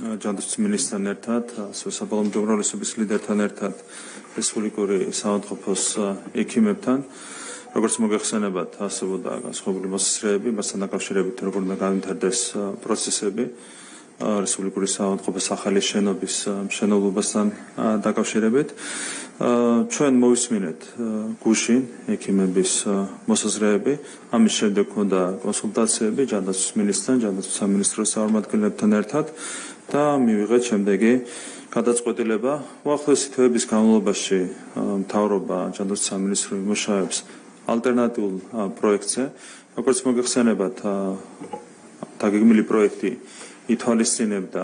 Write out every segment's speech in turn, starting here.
ჯანდაცვის მინისტრთან ერთად, საბოლოო უმრავლესობის ლიდერთან ერთად, რესპუბლიკური საავადმყოფოს ექიმებთან, როგორც მოგეხსენებათ, არსებობდა განსხვავებული მოსაზრებები, მასთან დაკავშირებით როგორ უნდა განვითარდეს პროცესები რესპუბლიკური საავადმყოფოს ახალი შენობის მშენებლობასთან დაკავშირებით. ჩვენ მოვისმინეთ გუშინ ექიმების მოსაზრებები, ამის შემდეგ ჰქონდა კონსულტაციები ჯანდაცვის მინისტრთან, ჯანდაცვის სამინისტროს წარმომადგენლებთან ერთად და მივიღეთ შემდეგი გადაწყვეტილება. უახლოესი თვეების განმავლობაში მთავრობა ჯანდაცვის სამინისტრო იმუშავებს ალტერნატიულ პროექტზე, როგორც მოგეხსენებათ, დაგეგმილი პროექტი ითვალისწინებდა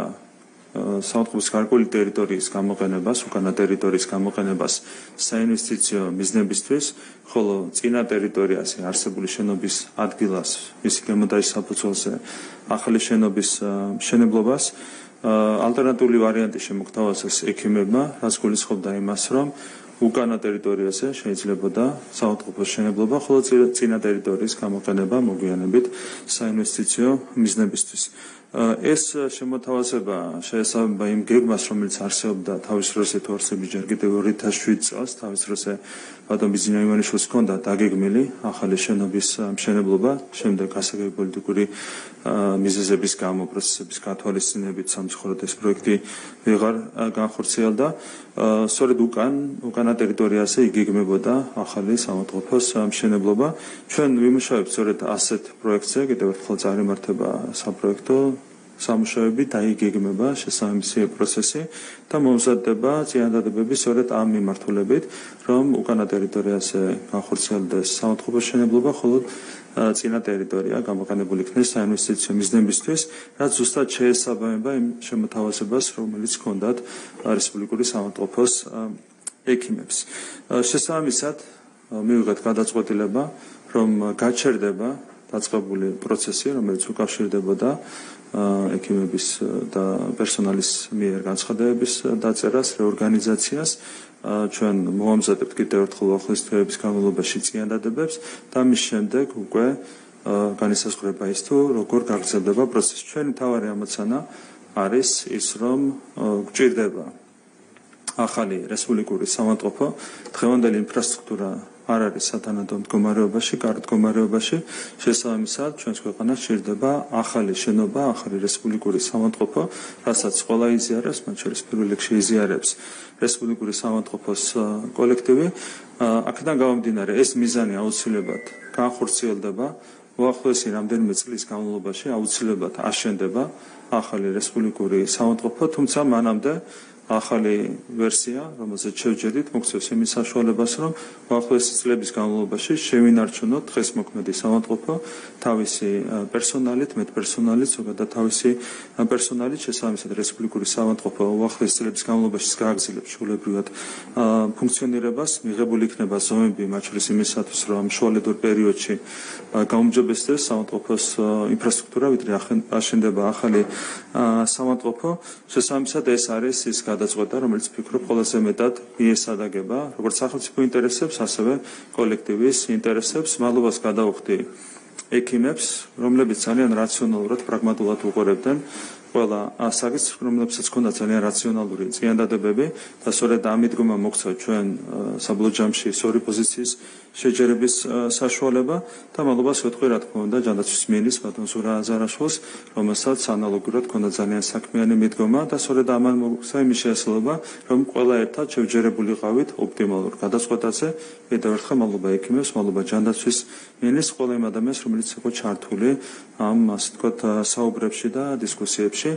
საავადმყოფოს გარკვეული ტერიტორიის გამოყენებას, უკანა ტერიტორიის გამოყენებას საინვესტიციო მიზნებისთვის, ხოლო წინა ტერიტორიაზე არსებული შენობის ადგილას, მისი გემოდაის საფუძველზე ახალი შენობის მშენებლობას ალტერნატიული ვარიანტი შემოგთავაზეს ექიმებმა, რაც გულისხმობდა იმას, რომ უკანა ტერიტორიაზე შეიძლებოდა საავადმყოფოს შენებლობა, ხოლო წინა ტერიტორიის გამოყენება მოგვიანებით საინვესტიციო მიზნებისთვის. ეს შემოთავაზება შეესაბამება იმ გეგმას, რომელიც არსებობდა თავის დროზე თუ არსებობს ჯერ კიდევ 2007 წელს, თავის დროზე ბატონ ბიზნია ივანიშვილს ჰქონდა დაგეგმილი ახალი შენობის მშენებლობა, შემდეგ გასაგები პოლიტიკური მიზეზების გამო პროცესების გათვალისწინებით სამწუხაროდ ეს პროექტი ვეღარ განხორციელდა. სწორედ უკანა ტერიტორიაზე იგეგმებოდა ახალი საავადმყოფოს მშენებლობა. ჩვენ ვიმუშავებთ სწორედ ასეთ პროექტზე, კიდევ ერთხელ წარიმართება საპროექტო სამუშაოები დაიგეგმება შესაბამისი პროცესი და მომზადდება წინადადებები სწორედ ამ მიმართულებით, რომ უკანა ტერიტორიაზე განხორციელდეს საავადმყოფოს მშენებლობა, ხოლო წინა ტერიტორია გამოყენებული იქნეს საინვესტიციო მიზნებისთვის, რაც ზუსტად შეესაბამება იმ შემოთავაზებას, რომელიც ჰქონდათ რესპუბლიკური საავადმყოფოს ექიმებს. შესაბამისად, მივიღეთ გადაწყვეტილება, რომ გაჩერდება დაწყებული პროცესი, რომელიც უკავშირდებოდა ექიმების და პერსონალის მიერ განცხადებების დაწერას, რეორგანიზაციას. ჩვენ მოვამზადებთ კიდევ ერთხელ უახლოესი თვეების განმავლობაში წინადადებებს და მის შემდეგ უკვე განისაზღვრება ის თუ როგორ გაგრძელდება პროცესი. ჩვენი მთავარი ამოცანა არის ის, რომ გვჭირდება ახალი რესპუბლიკური საავადმყოფო, დღევანდელი ინფრასტრუქტურა არ არის სათანადო მდგომარეობაში, კარგ მდგომარეობაში, შესაბამისად ჩვენს ქვეყანას სჭირდება ახალი შენობა, ახალი რესპუბლიკური საავადმყოფო, რასაც ყველა იზიარებს, მათ შორის პირველ რიგში იზიარებს რესპუბლიკური საავადმყოფოს კოლექტივი. აქედან გამომდინარე, ეს მიზანი აუცილებლად განხორციელდება, უახლოესი რამდენიმე წლის განმავლობაში აუცილებლად აშენდება ახალი რესპუბლიკური საავადმყოფო, თუმცა მანამდე ახალი ვერსია, რომელზეც შევჯერდით, მოგცევს იმის საშუალებას, რომ უახლოესი წლების განმავლობაში შევინარჩუნოთ დღეს მოქმედი საავადმყოფო თავისი პერსონალით, მეტპერსონალით, ზოგადად თავისი პერსონალით, შესაბამისად რესპუბლიკური საავადმყოფო უახლოესი წლების განმავლობაში გააგრძელებს ჩვეულებრივად ფუნქციონირებას, მიღებული იქნება ზომები, მათ შორის იმისათვის, რომ შუალედურ პერიოდში გაუმჯობესდეს საავადმყოფოს ინფრასტრუქტურა, ვიდრე აშენდება ახალი საავადმყოფო. შესაბამისად ეს არის ის გადაწყვეტა, რომელიც ფიქრობ ყველაზე მეტად მიესადაგება როგორც სახელმწიფო ინტერესებს, ასევე კოლექტივის ინტერესებს. მადლობას გადავხდი ექიმებს, რომლებიც ძალიან რაციონალურად, პრაგმატულად უყურებდნენ ყველა საკითხს, რომლებსაც ჰქონდა ძალიან რაციონალური წინადადებები და სწორედ ამ მიდგომა მოგცა ჩვენ საბოლოო ჯამში ორი პოზიციის შეჯერების საშუალება და მადლობას ვეთქვი რა თქმა უნდა ჯანდაცვის მინისტრს ბატონ ზურა აზარაშვილს, რომელსაც ანალოგურად ჰქონდა ძალიან საქმიანი მიდგომა და სწორედ ამან მოგცა იმის შესაძლებლობა, რომ ყველა ერთად შევჯერებულიყავით ოპტიმალურ გადაწყვეტაზე. კიდევ ერთხელ მადლობა ექიმებს, მადლობა ჯანდაცვის მინისტრს, ყველა იმ ადამიანს, რომელიც იყო ჩართული ამ ასე ვთქვათ საუბრებში და დისკუსიებში.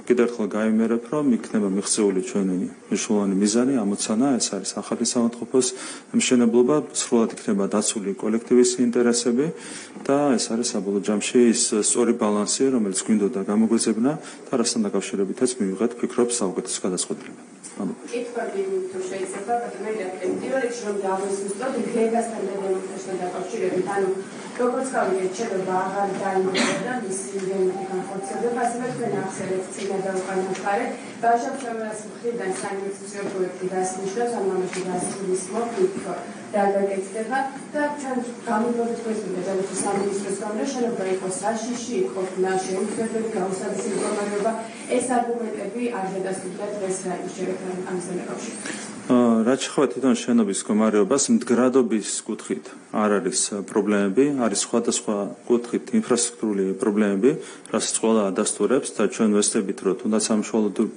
კიდევ ერთხელ გაიმერებ, რომ იქნება მიღწეული ჩვენი მნიშვნელოვანი მიზანი, ამოცანა, ეს არის ახალი საავადმყოფოს მშენებლობა, სრულად იქნება დაცული კოლექტივის ინტერესები და ეს არის საბოლოო ჯამში ის სწორი ბალანსი, რომელიც გვინდოდა გამოგვეძებნა და რასთან დაკავშირებითაც მივიღეთ ფიქრობ საუკეთესო გადაწყვეტილება. კითხვები თუ შეიძლება, ბატონო, პირველ რიგში რომ დავისვისოთ გეგასთან და დემონსტრაციასთან დაკავშირებით, ანუ როგორც გავიგეთ, შენობა აღარ დაიმკვიდრა მისი რემონტი განხორციელდება, ასევე თქვენ ახსენეთ წინა და უკანა მხარე. ბაჟაფშაველას მხრიდან საინვესტიციო პროექტი დასნიშნავს, ამ მომენტში დასრულის მოხდით, რა გაგეცდება და ჩვენ გამიგოთ თქვენს დედალების სამინისტროს გამო შენობა იყო საშიში, იყო შეუძლებელი გაუსაბის მდგომარეობა. ეს არგუმენტები არ შედასრულდა დღეს რაიმშერებთან ამისთან კავშირში. რაც შეეხება თვითონ შენობის მდგომარეობას, მდგრადობის კუთხით არ არის პრობლემები, არის სხვადასხვა კუთხით ინფრასტრუქტურული პრობლემები, რასაც ყველა ადასტურებს და ჩვენ ვესწრებით, რომ თუნდაც ამ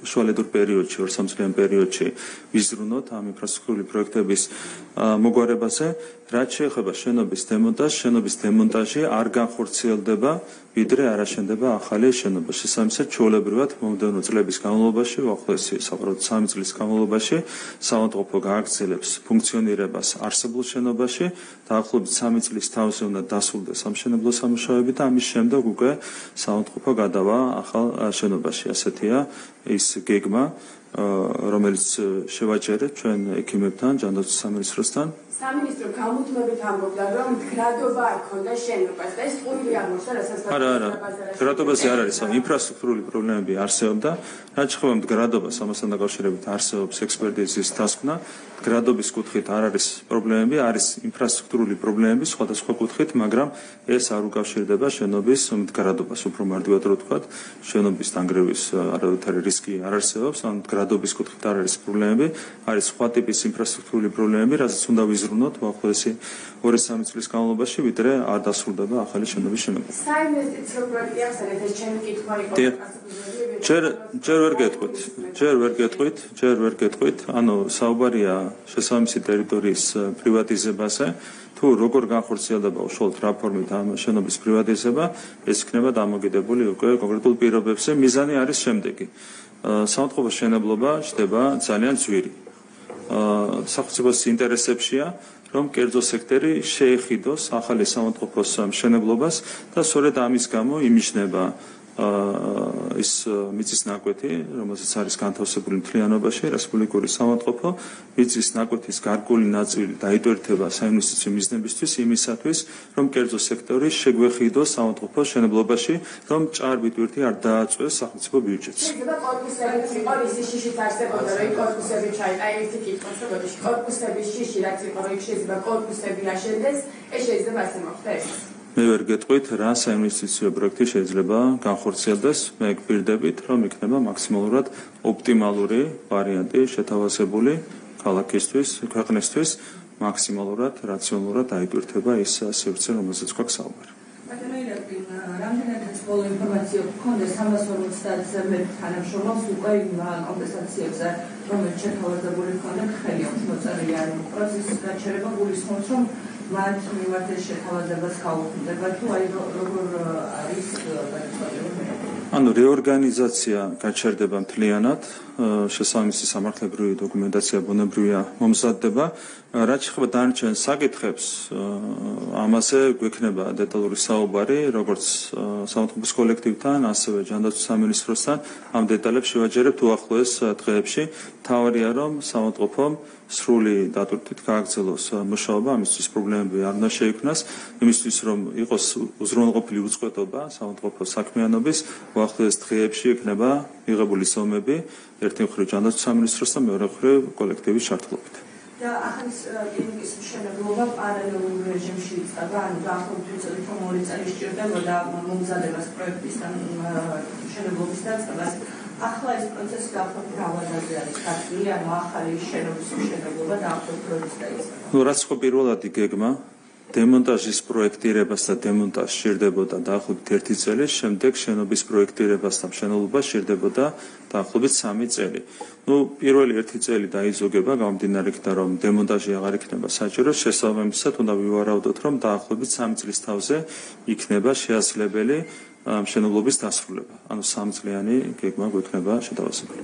შუალედურ პერიოდში, 2-3 წლიან პერიოდში ვიზრუნოთ ამ ინფრასტრუქტურული პროექტების მოგვარებაზე. რაც შეეხება შენობის დემონტაჟი არ განხორციელდება, ვიდრე არ აშენდება ახალი შენობა. შესაბამისად, ჩვეულებრივად მომდევნო წლების განმავლობაში, უახლოესი საყოველთაოდ 3 წლის განმავლობაში, საავადმყოფო გააგრძელებს ფუნქციონირებას არსებულ შენობაში, დაახლოებით 3 წლის თავზე უნდა დასრულდეს სამშენებლო სამუშაოები და ამის შემდეგ უკვე საავადმყოფო გადავა ახალ შენობაში. ასეთია ის გეგმა, რომელიც შევაჯერეთ ჩვენ ექიმებთან, ჯანდაცვის სამინისტროსთან. სამინისტრო გამუდმებით ამბობდა, რომ მდგრადობა არ ქონდა შენობას და ეს ყურები აღმოჩნდა, რასაც არა, მდგრადობაზე არ არის, ინფრასტრუქტურული პრობლემები არსებობდა. რაც შეეხება მდგრადობას, ამასთან დაკავშირებით არსებობს ექსპერტიზის დასკვნა. მდგრადობის კუთხით არ არის პრობლემები, არის ინფრასტრუქტურული პრობლემები სხვადასხვა კუთხით, მაგრამ ეს არ უკავშირდება შენობის მდგრადობას. უფრო მარტივად რო ვთქვათ, შენობის დანგრევის არავითარი რისკი არ არსებობს, ან მდგრადობის კუთხით არ არის პრობლემები, არის სხვა ტიპის ინფრასტრუქტურული პრობლემები, რასაც უნდა ვიზრუნოთ უახლოესი 2-3 წლის განმავლობაში, ვიდრე არ დასრულდება ახალი შენობის შენობა. საინვესტიციო პროექტი ახსენეთ, ეს ჩემი კითხვა იყო. ჯერ ვერ გეტყვით, ანუ საუბარია შესაბამისი ტერიტორიის პრივატიზებაზე. თუ როგორ განხორციელდება უშუალოდ რა ფორმით ამ შენობის პრივატიზება, ეს იქნება დამოკიდებული უკვე კონკრეტულ პირობებზე. მიზანი არის შემდეგი. საავადმყოფო შენებლობა ხდება ძალიან ძვირი. სახელმწიფოს ინტერესებშია, რომ კერძო სექტორი შეეხიდოს ახალი საავადმყოფოს მშენებლობას და სწორედ ამის გამო იმიჯნება ის მიწის ნაკვეთი, რომელსაც არის განთავსებული მთლიანობაში რესპუბლიკური საავადმყოფო, მიწის ნაკვეთის გარკვეული ნაწილი დაიტვირთება საინვესტიციო მიზნებისთვის იმისათვის, რომ კერძო სექტორი შეგვეხიდოს საავადმყოფოს მშენებლობაში, რომ ჭარბი ტვირთი არ დააწვეს სახელმწიფო ბიუჯეტს. შეიძლება კორპუსების იყო ისი შიშიც არსებობდა, რომ კორპუსები ჩაიტა, ერთი კითხვა შეგვედი, კორპუსების შიში რაც იყო, რომ შეიძლება კორპუსები აშენდეს, ეს შეიძლება ასე მოხდეს. მე ვერ გეტყვით, რა საინვესტიციო პროექტი შეიძლება განხორციელდეს, მე გვირდებით, რომ იქნება მაქსიმალურად ოპტიმალური ვარიანტი შეთავაზებული ქალაქისთვის, ქვეყნისთვის, მაქსიმალურად რაციონალურად დაიტვირთება ის სივრცე, რომელზეც გვაქვს საუბარი. რამდენადაც ბოლო ინფორმაცია გქონდეს 350 მეტრ თანამშრომლობს უკვე კომპენსაციებზე, რომელიც შეთავაზებული ჰქონდათ ხელი აქვს მოწერილი, ანუ პროცესის გაჩერება გულისხმობს, რომ მათ მიმართ ეს შეთავაზებას გაუქმდება, თუ აი როგორ არის გადაწყვეტილი? ანუ რეორგანიზაცია გაჩერდება მთლიანად, შესაბამისი სამართლებრივი დოკუმენტაცია ბუნებრივია მომზადდება. რაც შეეხება დანარჩენ საკითხებს, ამაზე გვექნება დეტალური საუბარი, როგორც საავადმყოფოს კოლექტივთან, ასევე ჯანდაცვის სამინისტროსთან. ამ დეტალებს შევაჯერებთ უახლოეს დღეებში. მთავარია, რომ საავადმყოფომ სრული დატვირთვით გააგრძელოს მუშაობა, ამისთვის პრობლემები არ უნდა შეიქმნას, იმისთვის რომ იყოს უზრუნველყოფილი უწყვეტობა საავადმყოფო საქმიანობის, უახლოეს დღეებში იქნება მიღებული ზომები, ერთი მხრივ ჯანდაცვის სამინისტროსთან, მეორე მხრივ კოლექტივის ჩართულობით. და ახალი კლინიკის მშენებლობა პარალელურ რეჟიმში იწყება, ანუ დაახლოებით 2 წელი სჭირდებოდა მომზადებას პროექტისგან მშენებლობის დაწყებას. ახლა ეს პროცესი დაახლოებით რა ვადაზე არის გაწეული, ანუ ახალი შენობის მშენებლობა დაახლოებით როდის დაიწყება? რაც ხო პირველადი გეგმა დემონტაჟის პროექტირებას და დემონტაჟს სჭირდებოდა დაახლოებით 1 წელი, შემდეგ შენობის პროექტირებას და მშენებლობას სჭირდებოდა დაახლოებით 3 წელი. პირველი 1 წელი დაიზოგება გამომდინარე იქიდან, რომ დემონტაჟი აღარ იქნება საჭირო, შესაბამისად უნდა ვივარაუდოთ, რომ დაახლოებით 3 წლის თავზე იქნება შესაძლებელი მშენებლობის დასრულება. ანუ 3 წლიანი გეგმა გვექნება შეთავაზებული.